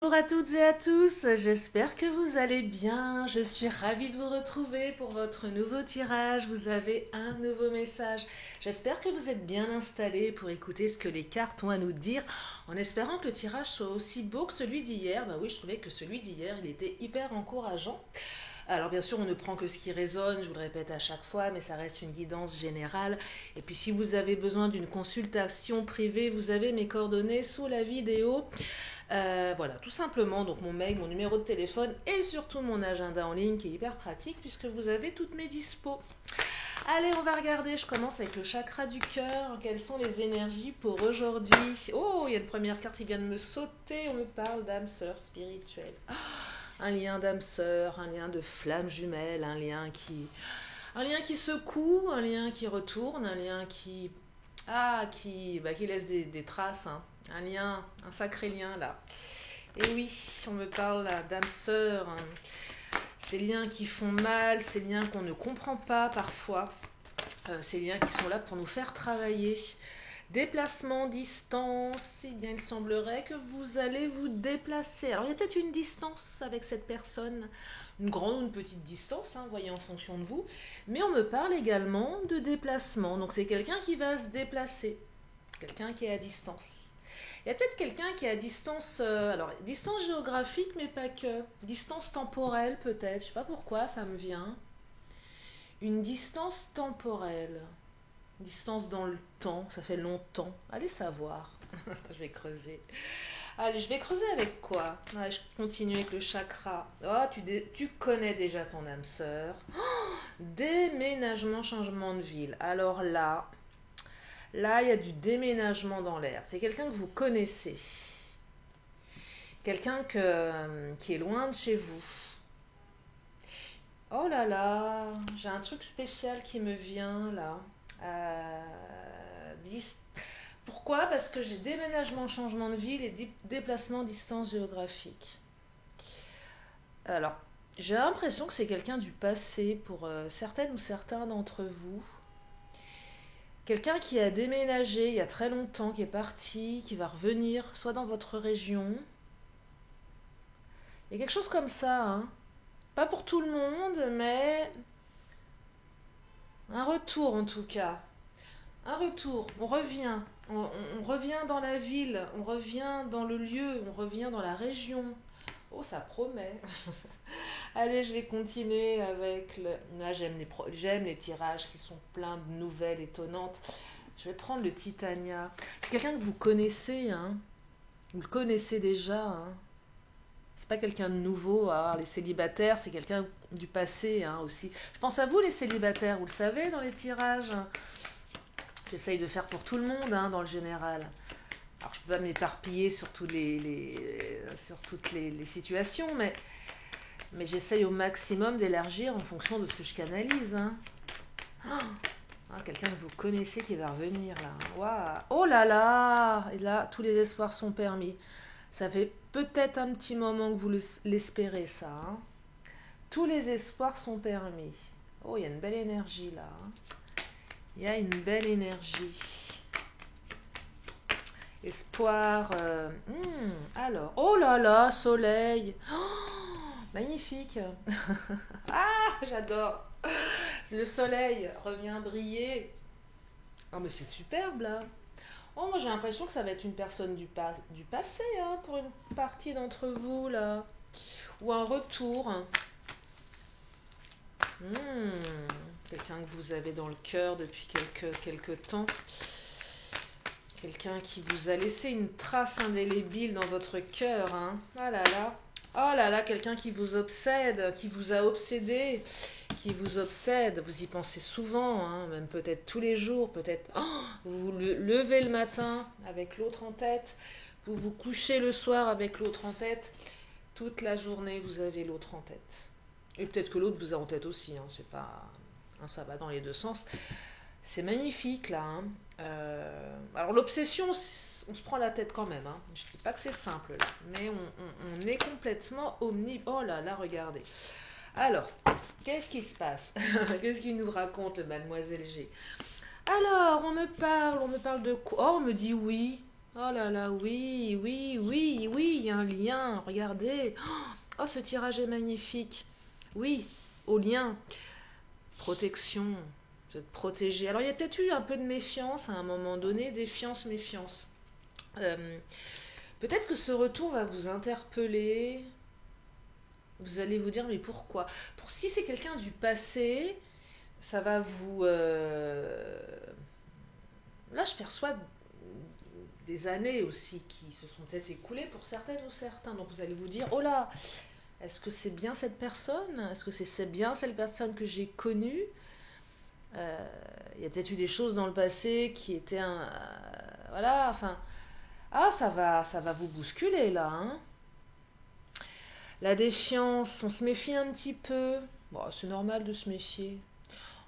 Bonjour à toutes et à tous, j'espère que vous allez bien. Je suis ravie de vous retrouver pour votre nouveau tirage. Vous avez un nouveau message. J'espère que vous êtes bien installés pour écouter ce que les cartes ont à nous dire, en espérant que le tirage soit aussi beau que celui d'hier. Bah oui, je trouvais que celui d'hier, il était hyper encourageant. Alors bien sûr, on ne prend que ce qui résonne, je vous le répète à chaque fois, mais ça reste une guidance générale. Et puis si vous avez besoin d'une consultation privée, vous avez mes coordonnées sous la vidéo. Voilà, tout simplement, donc mon mail, mon numéro de téléphone et surtout mon agenda en ligne qui est hyper pratique puisque vous avez toutes mes dispos. Allez, on va regarder, je commence avec le chakra du cœur. Quelles sont les énergies pour aujourd'hui? Oh, il y a une première carte qui vient de me sauter, on me parle d'âme sœur spirituelle. Un lien d'âme sœur, un lien de flamme jumelle, un lien qui secoue, un lien qui retourne, un lien qui laisse des traces, hein. Un lien, un sacré lien là. Et oui, on me parle là, d'âme sœur, hein. Ces liens qui font mal, ces liens qu'on ne comprend pas parfois, ces liens qui sont là pour nous faire travailler. Déplacement, distance, eh bien il semblerait que vous allez vous déplacer. Alors il y a peut-être une distance avec cette personne, une grande ou une petite distance, hein, voyez en fonction de vous. Mais on me parle également de déplacement. Donc c'est quelqu'un qui va se déplacer, quelqu'un qui est à distance. Il y a peut-être quelqu'un qui est à distance, alors distance géographique, mais pas que. Distance temporelle peut-être, je sais pas pourquoi ça me vient. Une distance temporelle. Distance dans le temps, ça fait longtemps. Allez savoir. Je vais creuser. Allez, je vais creuser avec quoi? Allez, je continue avec le chakra. Oh, tu connais déjà ton âme sœur. Déménagement, changement de ville. Alors là, il y a du déménagement dans l'air. C'est quelqu'un que vous connaissez. Quelqu'un qui est loin de chez vous. Oh là là, j'ai un truc spécial qui me vient là. Dis- Pourquoi? Parce que j'ai déménagement, changement de ville et déplacement, distance géographique. Alors, j'ai l'impression que c'est quelqu'un du passé pour certaines ou certains d'entre vous. Quelqu'un qui a déménagé il y a très longtemps, qui est parti, qui va revenir, soit dans votre région. Il y a quelque chose comme ça, hein. Pas pour tout le monde, mais un retour en tout cas. Un retour, on revient. On revient dans la ville, on revient dans le lieu, on revient dans la région. Oh, ça promet. Allez, je vais continuer avec le... Là, j'aime les tirages qui sont pleins de nouvelles étonnantes. Je vais prendre le Titania. C'est quelqu'un que vous connaissez, hein. Vous le connaissez déjà, hein. C'est pas quelqu'un de nouveau. Ah, les célibataires, c'est quelqu'un du passé, hein, aussi. Je pense à vous, les célibataires, vous le savez, dans les tirages. J'essaye de faire pour tout le monde, hein, dans le général. Alors, je peux pas m'éparpiller sur, sur toutes les situations, mais j'essaye au maximum d'élargir en fonction de ce que je canalise, hein. Ah, quelqu'un que vous connaissez qui va revenir, là. Waouh. Oh là là. Et là, tous les espoirs sont permis. Ça fait peut-être un petit moment que vous l'espérez, ça, hein. Tous les espoirs sont permis. Oh, il y a une belle énergie, là, hein. Il y a une belle énergie. Espoir. Alors, oh là là, soleil. Oh, magnifique. Ah, j'adore. Le soleil revient briller. Oh, mais c'est superbe là. Oh, moi j'ai l'impression que ça va être une personne du passé, hein, pour une partie d'entre vous là. Ou un retour. Quelqu'un que vous avez dans le cœur depuis quelques temps. Quelqu'un qui vous a laissé une trace indélébile dans votre cœur, hein. Ah là là. Oh là là, quelqu'un qui vous obsède, qui vous a obsédé, qui vous obsède. Vous y pensez souvent, hein, même peut-être tous les jours, peut-être. Oh, vous vous levez le matin avec l'autre en tête, vous vous couchez le soir avec l'autre en tête. Toute la journée, vous avez l'autre en tête. Et peut-être que l'autre vous a en tête aussi, hein, c'est pas... hein, ça va dans les deux sens. C'est magnifique là, hein. Alors l'obsession, on se prend la tête quand même, hein. Je ne dis pas que c'est simple là, mais on est complètement Oh là là, regardez. Alors, qu'est-ce qui se passe? Qu'est-ce qu'il nous raconte le Mademoiselle G? Alors, on me parle de quoi? Oh, on me dit oui. Oh là là, oui, oui, oui, oui, il y a un lien. Regardez. Oh, ce tirage est magnifique. Oui, au lien. Protection. Vous êtes protégé. Alors, il y a peut-être eu un peu de méfiance à un moment donné. Défiance, méfiance. Euh, Peut-être que ce retour va vous interpeller. Vous allez vous dire, mais pourquoi? Si c'est quelqu'un du passé, ça va vous... Là, je perçois des années aussi qui se sont peut-être écoulées pour certaines ou certains. Donc vous allez vous dire, oh là, est-ce que c'est bien cette personne? Est-ce que c'est bien cette personne que j'ai connue? Il y a peut-être eu des choses dans le passé qui étaient voilà, enfin... Ah, ça va vous bousculer là, hein. La défiance, on se méfie un petit peu. Bon, c'est normal de se méfier.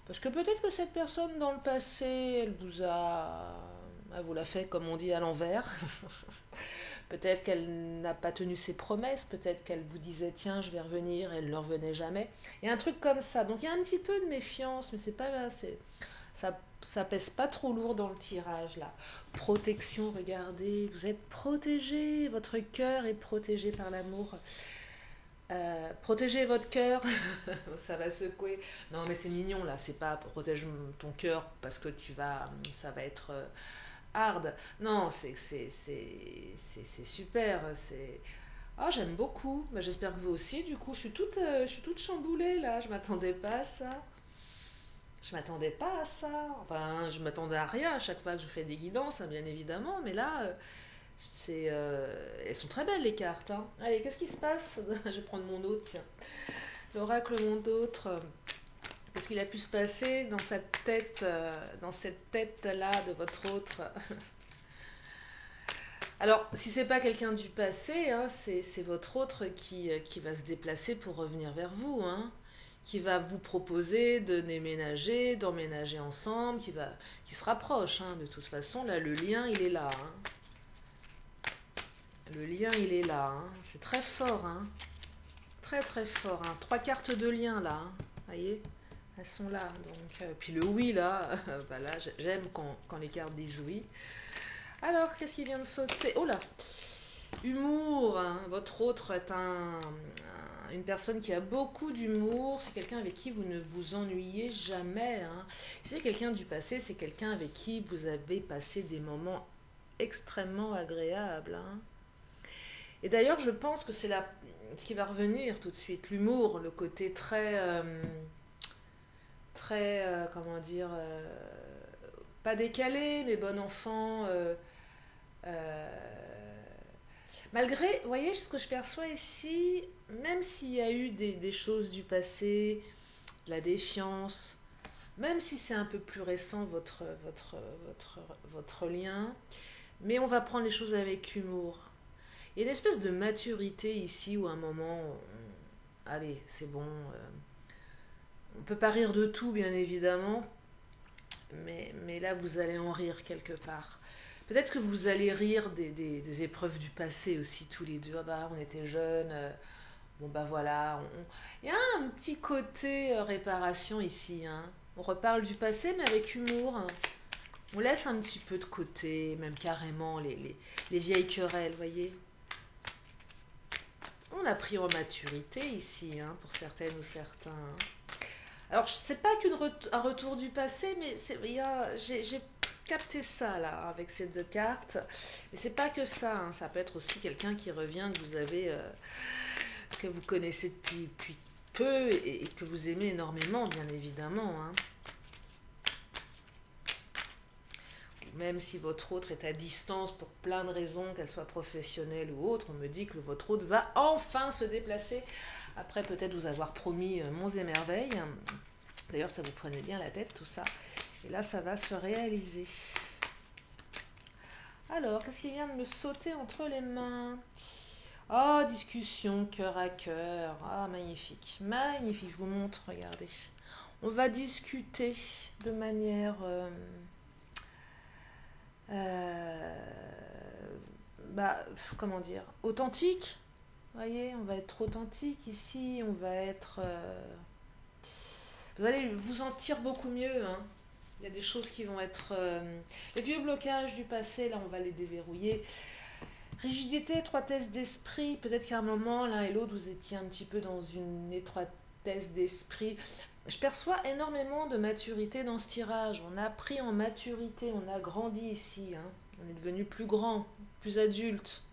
Parce que peut-être que cette personne dans le passé, elle vous l'a fait, comme on dit, à l'envers. Peut-être qu'elle n'a pas tenu ses promesses, peut-être qu'elle vous disait tiens, je vais revenir, et elle ne revenait jamais. Il y a un truc comme ça. Donc il y a un petit peu de méfiance, mais c'est pas ça pèse pas trop lourd dans le tirage là. Protection, regardez, vous êtes protégé, votre cœur est protégé par l'amour. Protégez votre cœur, ça va secouer. Non mais c'est mignon là, c'est pas protège ton cœur parce que ça va être hard. Non, c'est super. C'est oh, j'aime beaucoup. Bah, j'espère que vous aussi. Du coup, je suis toute chamboulée là. Je m'attendais pas à ça. Je m'attendais pas à ça. Enfin, je m'attendais à rien à chaque fois que je fais des guidances, hein, bien évidemment. Mais là, elles sont très belles les cartes, hein. Allez, qu'est-ce qui se passe? Je vais prendre mon autre, tiens. L'oracle mon autre. Qu'est-ce qu'il a pu se passer dans cette tête-là de votre autre? Alors, si c'est pas quelqu'un du passé, hein, c'est votre autre qui va se déplacer pour revenir vers vous, hein, qui va vous proposer de déménager, d'emménager ensemble, qui se rapproche, hein, de toute façon. Là, le lien, il est là, hein. Le lien, il est là, hein. C'est très fort, hein. Très très fort, hein. Trois cartes de lien là, hein. Voyez, elles sont là. Donc, puis le oui là, bah là j'aime quand les cartes disent oui. Alors, qu'est-ce qui vient de sauter? Oh là, humour, hein. Votre autre est une personne qui a beaucoup d'humour. C'est quelqu'un avec qui vous ne vous ennuyez jamais, hein. Si c'est quelqu'un du passé, c'est quelqu'un avec qui vous avez passé des moments extrêmement agréables, hein. Et d'ailleurs, je pense que ce qui va revenir tout de suite, l'humour, le côté comment dire, pas décalé, mais bon enfant. Euh, Malgré, vous voyez ce que je perçois ici, même s'il y a eu des choses du passé, la défiance, même si c'est un peu plus récent votre lien, mais on va prendre les choses avec humour. Il y a une espèce de maturité ici où à un moment, allez, c'est bon. On ne peut pas rire de tout, bien évidemment, mais là, vous allez en rire quelque part. Peut-être que vous allez rire des épreuves du passé aussi, tous les deux. Ah bah, on était jeunes. Bon bah voilà. Il y a un petit côté réparation ici, hein. On reparle du passé, mais avec humour, hein. On laisse un petit peu de côté, même carrément, les vieilles querelles, voyez. On a pris en maturité ici, hein, pour certaines ou certains, hein. Alors, c'est pas un retour du passé, mais j'ai capté ça là avec ces deux cartes. Mais c'est pas que ça, hein. Ça peut être aussi quelqu'un qui revient que vous connaissez depuis peu et que vous aimez énormément, bien évidemment, hein. Même si votre autre est à distance pour plein de raisons, qu'elle soit professionnelle ou autre, on me dit que votre autre va enfin se déplacer après peut-être vous avoir promis monts et merveilles. D'ailleurs, ça vous prenait bien la tête, tout ça. Et là, ça va se réaliser. Alors, qu'est-ce qui vient de me sauter entre les mains? Oh, discussion, cœur à cœur. Ah, magnifique. Magnifique, je vous montre, regardez. On va discuter de manière... bah, comment dire, authentique. Vous voyez, on va être authentique ici, on va être... vous allez vous sentir beaucoup mieux, hein. Il y a des choses qui vont être... les vieux blocages du passé, là, on va les déverrouiller. Rigidité, étroitesse d'esprit. Peut-être qu'à un moment, l'un et l'autre, vous étiez un petit peu dans une étroitesse d'esprit. Je perçois énormément de maturité dans ce tirage. On a pris en maturité, on a grandi ici. Hein. On est devenu plus grand, plus adulte.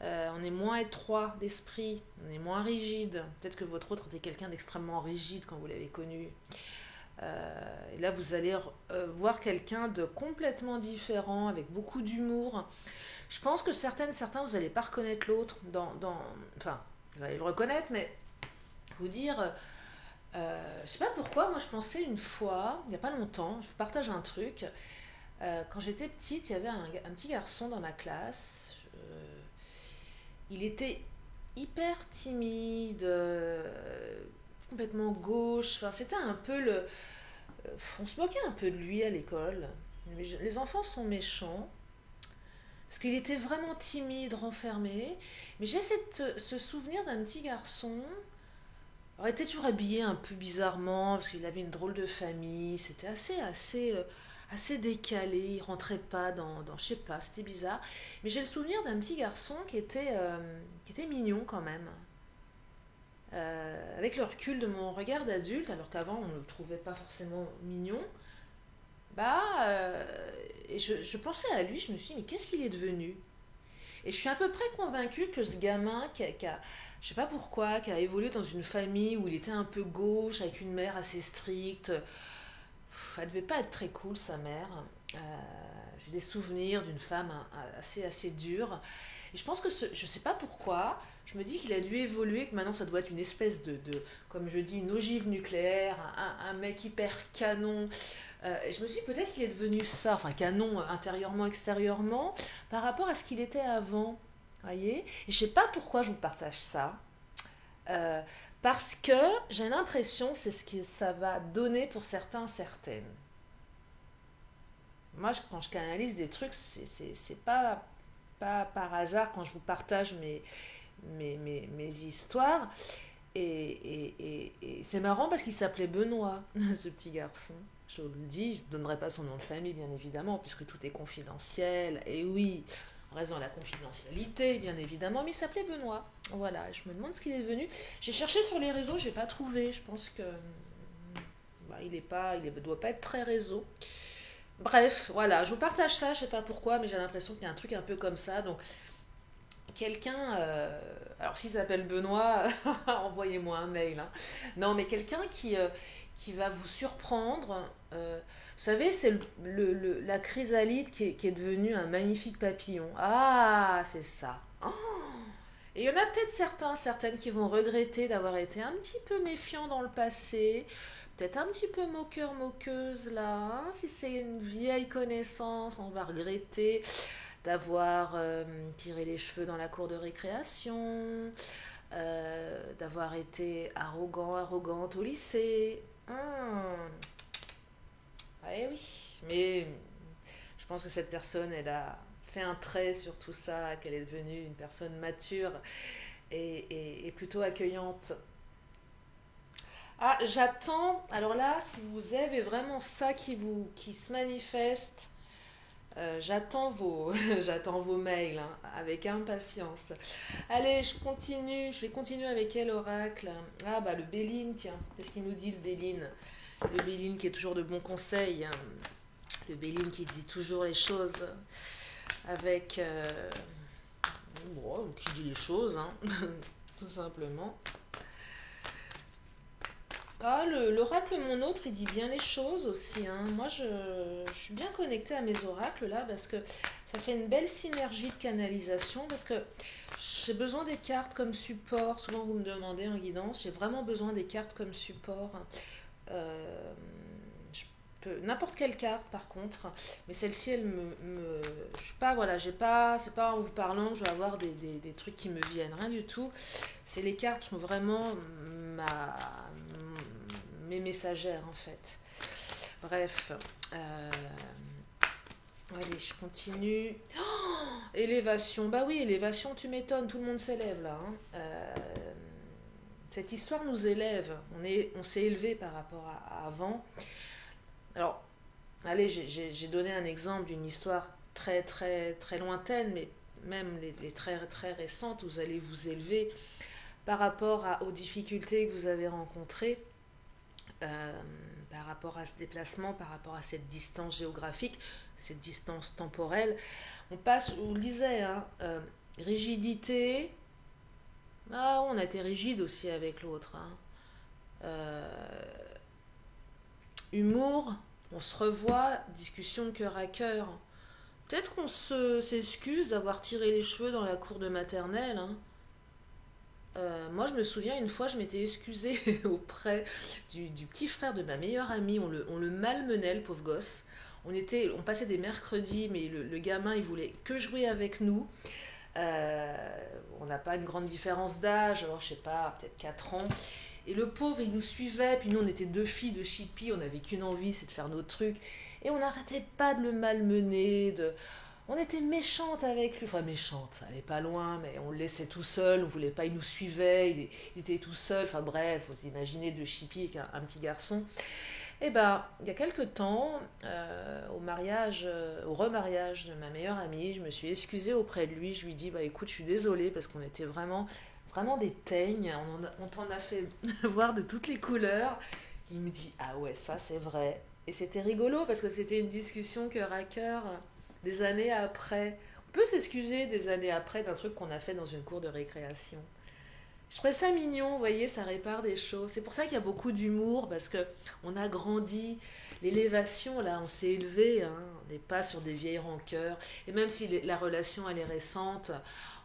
On est moins étroit d'esprit, on est moins rigide. Peut-être que votre autre était quelqu'un d'extrêmement rigide quand vous l'avez connu. Et là, vous allez voir quelqu'un de complètement différent, avec beaucoup d'humour. Je pense que certains, vous n'allez pas reconnaître l'autre. Enfin, vous allez le reconnaître, mais vous dire... je sais pas pourquoi, moi je pensais une fois, il n'y a pas longtemps, je vous partage un truc. Quand j'étais petite, il y avait un petit garçon dans ma classe. Il était hyper timide, complètement gauche. Enfin, c'était un peu le. On se moquait un peu de lui à l'école. Les enfants sont méchants. Parce qu'il était vraiment timide, renfermé. Mais j'ai ce souvenir d'un petit garçon. Alors, il était toujours habillé un peu bizarrement, parce qu'il avait une drôle de famille. C'était assez décalé. Il rentrait pas je sais pas, c'était bizarre. Mais j'ai le souvenir d'un petit garçon qui était mignon quand même. Avec le recul de mon regard d'adulte, alors qu'avant on ne le trouvait pas forcément mignon, bah, et je pensais à lui, je me suis dit, mais qu'est-ce qu'il est devenu? Et je suis à peu près convaincue que ce gamin je sais pas pourquoi, qui a évolué dans une famille où il était un peu gauche, avec une mère assez stricte, elle devait pas être très cool, sa mère. Euh, j'ai des souvenirs d'une femme assez dure. Et je pense que, je sais pas pourquoi, je me dis qu'il a dû évoluer, que maintenant ça doit être une espèce comme je dis, une ogive nucléaire, un mec hyper canon. Et je me suis dit peut-être qu'il est devenu ça, enfin canon intérieurement, extérieurement, par rapport à ce qu'il était avant. Voyez. Et je sais pas pourquoi je vous partage ça. Euh, Parce que j'ai l'impression que c'est ce que ça va donner pour certains, certaines. Moi, quand je canalise des trucs, c'est pas par hasard quand je vous partage mes histoires. Et c'est marrant parce qu'il s'appelait Benoît, ce petit garçon. Je vous le dis, je ne donnerai pas son nom de famille, bien évidemment, puisque tout est confidentiel. Et oui, on reste dans la confidentialité, bien évidemment, mais il s'appelait Benoît. Voilà, je me demande ce qu'il est devenu. J'ai cherché sur les réseaux, j'ai pas trouvé. Je pense que bah, il doit pas être très réseau. Bref, voilà, je vous partage ça, je sais pas pourquoi, mais j'ai l'impression qu'il y a un truc un peu comme ça. Donc, quelqu'un, alors s'il s'appelle Benoît, envoyez-moi un mail. Hein. Non, mais quelqu'un qui va vous surprendre. Vous savez, c'est la chrysalide qui est devenue un magnifique papillon. Ah, c'est ça. Oh. Et il y en a peut-être certaines qui vont regretter d'avoir été un petit peu méfiants dans le passé, peut-être un petit peu moqueur, moqueuse là. Hein. Si c'est une vieille connaissance, on va regretter d'avoir tiré les cheveux dans la cour de récréation, d'avoir été arrogante au lycée. Ouais, oui, mais je pense que cette personne, elle a fait un trait sur tout ça, qu'elle est devenue une personne mature et plutôt accueillante. Ah, j'attends. Alors là, si vous avez vraiment ça qui se manifeste, j'attends vos mails hein, avec impatience. Allez, je vais continuer avec quel oracle? Ah bah le Béline, tiens, qu'est-ce qu'il nous dit le Béline? Le Béline qui est toujours de bons conseils, hein. Le Béline qui dit toujours les choses avec... bon, qui dit les choses, hein, tout simplement. Ah, l'oracle Mon Autre, il dit bien les choses aussi. Hein. Moi, je suis bien connectée à mes oracles là parce que ça fait une belle synergie de canalisation. Parce que j'ai besoin des cartes comme support. Souvent, vous me demandez en guidance, j'ai vraiment besoin des cartes comme support. Euh, N'importe quelle carte par contre, mais celle-ci, je suis pas, voilà, c'est pas en vous parlant que je vais avoir des trucs qui me viennent, rien du tout. C'est les cartes sont vraiment ma mes messagères en fait. Bref, allez, je continue. Oh, élévation, bah oui, élévation, tu m'étonnes, tout le monde s'élève là. Hein. Cette histoire nous élève, on s'est élevé par rapport à avant. Alors, Allez, j'ai donné un exemple d'une histoire très très très lointaine, mais même les très très récentes, vous allez vous élever par rapport aux difficultés que vous avez rencontrées, euh, par rapport à ce déplacement, par rapport à cette distance géographique, cette distance temporelle. On passe, je vous le disais, hein, rigidité. Ah, on a été rigide aussi avec l'autre. Hein. Euh, Humour, on se revoit, discussion de cœur à cœur. Peut-être qu'on s'excuse d'avoir tiré les cheveux dans la cour de maternelle. Hein. Moi, je me souviens, une fois, je m'étais excusée auprès du petit frère de ma meilleure amie. On le malmenait, le pauvre gosse. On passait des mercredis, mais le gamin, il voulait que jouer avec nous. On n'a pas une grande différence d'âge, alors je sais pas, peut-être 4 ans. Et le pauvre, il nous suivait, puis nous, on était deux filles de chipie, on n'avait qu'une envie, c'est de faire nos trucs. Et on n'arrêtait pas de le malmener, on était méchante avec lui, enfin méchante, ça allait pas loin, mais on le laissait tout seul, on voulait pas, il nous suivait, il était tout seul, enfin bref, vous imaginez deux chippies avec un petit garçon. Et ben, il y a quelques temps, au mariage, au remariage de ma meilleure amie, je me suis excusée auprès de lui. Je lui dis, bah écoute, je suis désolée parce qu'on était vraiment, vraiment des teignes. On t'en a fait voir de toutes les couleurs. Il me dit, ah ouais, ça c'est vrai. Et c'était rigolo parce que c'était une discussion cœur à cœur des années après. On peut s'excuser des années après d'un truc qu'on a fait dans une cour de récréation. Je trouvais ça mignon, vous voyez, ça répare des choses. C'est pour ça qu'il y a beaucoup d'humour, parce que on a grandi. L'élévation, là, on s'est élevé, hein, on n'est pas sur des vieilles rancœurs. Et même si la relation, elle est récente,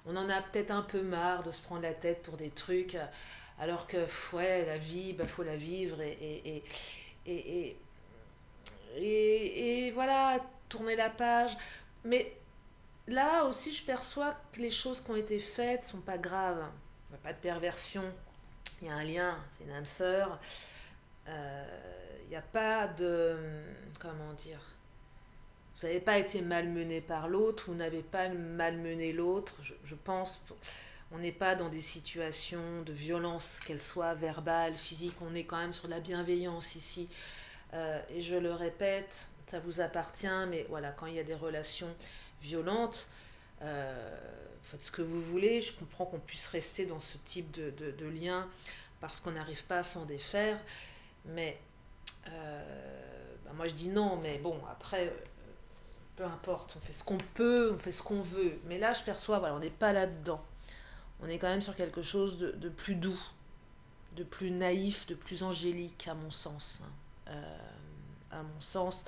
on en a peut-être un peu marre de se prendre la tête pour des trucs, alors que, ouais, la vie, bah, faut la vivre et, et, et voilà, tourner la page. Mais là aussi, je perçois que les choses qui ont été faites sont pas graves. Il n'y a pas de perversion, il y a un lien, c'est une âme sœur. Il n'y a pas de. Comment dire? Vous n'avez pas été malmené par l'autre, vous n'avez pas malmené l'autre. Je pense. On n'est pas dans des situations de violence, qu'elles soient verbales, physiques. On est quand même sur la bienveillance ici. Et je le répète, ça vous appartient, mais voilà, quand il y a des relations violentes, faites ce que vous voulez. Je comprends qu'on puisse rester dans ce type de lien parce qu'on n'arrive pas à s'en défaire. Mais bah moi je dis non, mais bon, après, peu importe, on fait ce qu'on peut, on fait ce qu'on veut. Mais là, je perçois, voilà, on n'est pas là-dedans. On est quand même sur quelque chose de plus doux, de plus naïf, de plus angélique, à mon sens. Hein. À mon sens.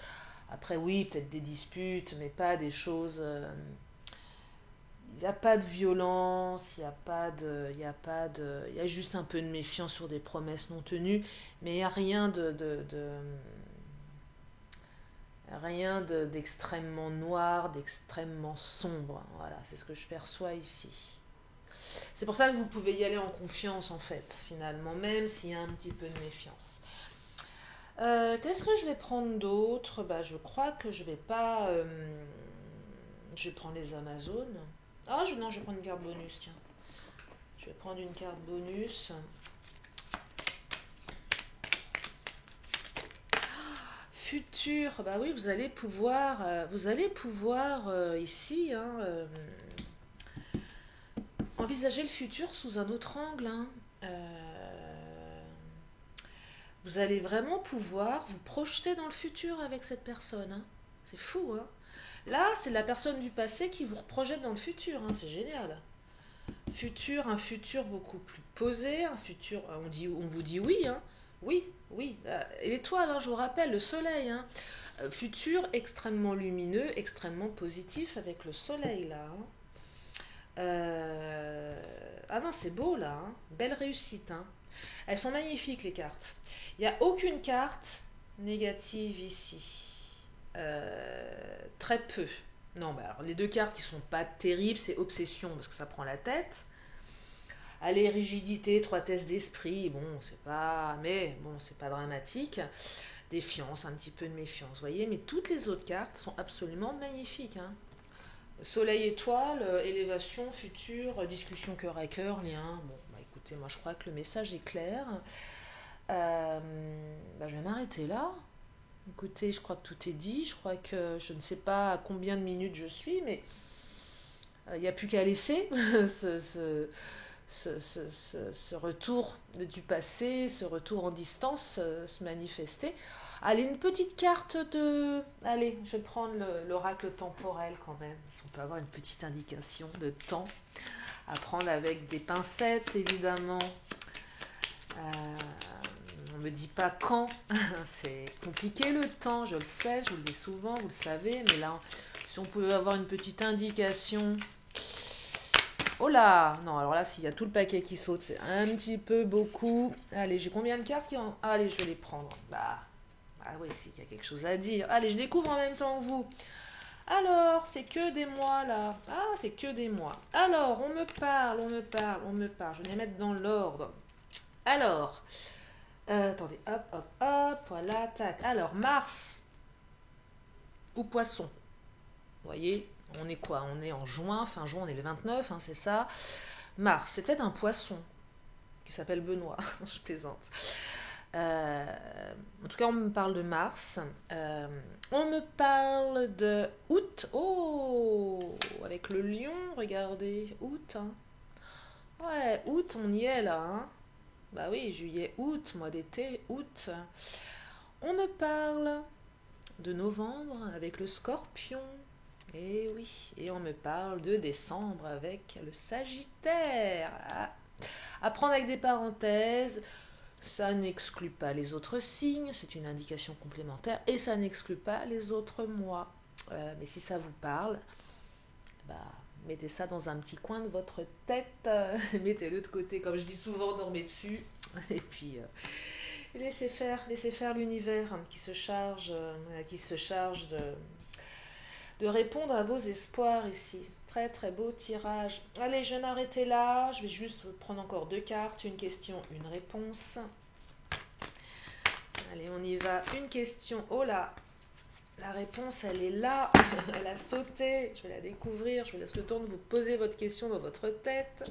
Après, oui, peut-être des disputes, mais pas des choses. Il n'y a pas de violence, il n'y a pas de. Il y a pas de. Il y a juste un peu de méfiance sur des promesses non tenues, mais il n'y a rien d'extrêmement noir, d'extrêmement sombre. Voilà, c'est ce que je perçois ici. C'est pour ça que vous pouvez y aller en confiance, en fait, finalement, même s'il y a un petit peu de méfiance. Qu'est-ce que je vais prendre d'autre? Bah, je crois que je vais pas. Je vais prendre les Amazones. Ah, non, je vais prendre une carte bonus, tiens. Je vais prendre une carte bonus. Futur, bah oui, vous allez pouvoir ici hein, envisager le futur sous un autre angle. Hein. Vous allez vraiment pouvoir vous projeter dans le futur avec cette personne. Hein. C'est fou, hein. Là, c'est la personne du passé qui vous reprojette dans le futur. Hein. C'est génial. Un futur beaucoup plus posé, un futur. On vous dit oui, hein. Oui, oui. Et l'étoile, hein, je vous rappelle, le soleil. Hein. Futur extrêmement lumineux, extrêmement positif avec le soleil là. Hein. Ah non, c'est beau là. Hein. Belle réussite. Hein. Elles sont magnifiques les cartes. Il n'y a aucune carte négative ici. Très peu. Non, bah alors les deux cartes qui sont pas terribles, c'est obsession parce que ça prend la tête. Allez, rigidité, trois tests d'esprit, bon, c'est pas. Mais bon, c'est pas dramatique. Défiance, un petit peu de méfiance, vous voyez. Mais toutes les autres cartes sont absolument magnifiques. Hein. Soleil étoile, élévation, futur, discussion cœur à cœur, lien. Bon, bah écoutez, moi je crois que le message est clair. Bah, je vais m'arrêter là. Écoutez, je crois que tout est dit. Je crois que je ne sais pas à combien de minutes je suis, mais il n'y a plus qu'à laisser ce, ce- ce retour du passé, ce retour en distance se manifester. Allez, une petite carte de... Allez, je vais prendre l'oracle temporel quand même. On peut avoir une petite indication de temps à prendre avec des pincettes, évidemment. On ne me dit pas quand. C'est compliqué le temps, je le sais, je vous le dis souvent, vous le savez. Mais là, si on pouvait avoir une petite indication... Oh là! Non, alors là, s'il y a tout le paquet qui saute, c'est un petit peu beaucoup. Allez, j'ai combien de cartes qui en... Allez, je vais les prendre. Bah, ah oui, s'il y a quelque chose à dire. Allez, je découvre en même temps que vous. Alors, c'est que des mois là. Ah, c'est que des mois. Alors, on me parle, on me parle, on me parle. Je vais les mettre dans l'ordre. Alors, attendez, hop, hop, hop, voilà, tac. Alors, Mars ou Poisson. Vous voyez, on est quoi? On est en juin, fin juin, on est le 29, hein, c'est ça. Mars, c'est peut-être un poisson qui s'appelle Benoît. Je plaisante. En tout cas, on me parle de Mars. On me parle de août. Oh, avec le lion, regardez. Août. Hein. Ouais, août, on y est là. Hein. Bah oui, juillet, août, mois d'été, août. On me parle de novembre avec le scorpion. Et oui, et on me parle de décembre avec le Sagittaire. Ah. À prendre avec des parenthèses. Ça n'exclut pas les autres signes, c'est une indication complémentaire, et ça n'exclut pas les autres mois. Mais si ça vous parle, bah, mettez ça dans un petit coin de votre tête, mettez-le de côté, comme je dis souvent, dormez dessus, et puis laissez faire l'univers qui se charge de répondre à vos espoirs ici. Très très beau tirage. Allez, je vais m'arrêter là. Je vais juste prendre encore 2 cartes, une question, une réponse. Allez, on y va. Une question. Oh là, la réponse, elle est là. Elle a sauté. Je vais la découvrir. Je vous laisse le temps de vous poser votre question dans votre tête.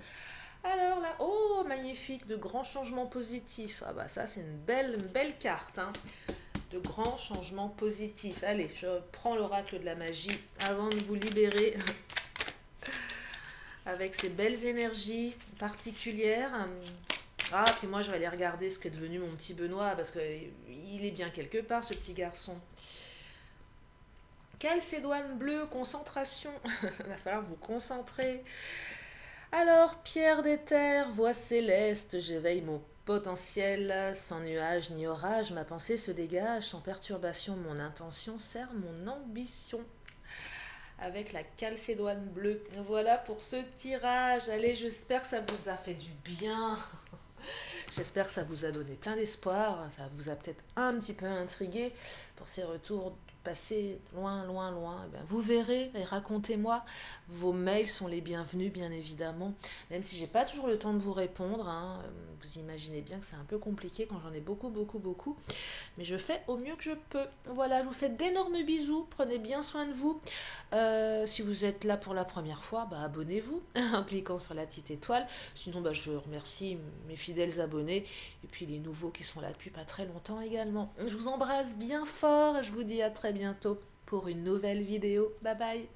Alors là, oh, magnifique, de grands changements positifs. Ah bah ça, c'est une belle carte. Hein. De grands changements positifs. Allez, je prends l'oracle de la magie avant de vous libérer avec ces belles énergies particulières. Ah, puis moi je vais aller regarder ce qu'est devenu mon petit Benoît parce qu'il est bien quelque part ce petit garçon. Calcédoine bleue, concentration. Il va falloir vous concentrer. Alors, pierre d'éther, voix céleste, j'éveille mon potentiel, sans nuage ni orage, ma pensée se dégage, sans perturbation, mon intention sert mon ambition. Avec la calcédoine bleue. Voilà pour ce tirage. Allez, j'espère que ça vous a fait du bien. J'espère que ça vous a donné plein d'espoir. Ça vous a peut-être un petit peu intrigué pour ces retours du passé loin, loin, loin. Eh bien, vous verrez et racontez-moi. Vos mails sont les bienvenus, bien évidemment. Même si j'ai pas toujours le temps de vous répondre. Hein. Vous imaginez bien que c'est un peu compliqué quand j'en ai beaucoup, beaucoup, beaucoup. Mais je fais au mieux que je peux. Voilà, je vous fais d'énormes bisous. Prenez bien soin de vous. Si vous êtes là pour la première fois, bah, abonnez-vous en cliquant sur la petite étoile. Sinon, bah, je remercie mes fidèles abonnés et puis les nouveaux qui sont là depuis pas très longtemps également. Je vous embrasse bien fort et je vous dis à très bientôt pour une nouvelle vidéo. Bye bye.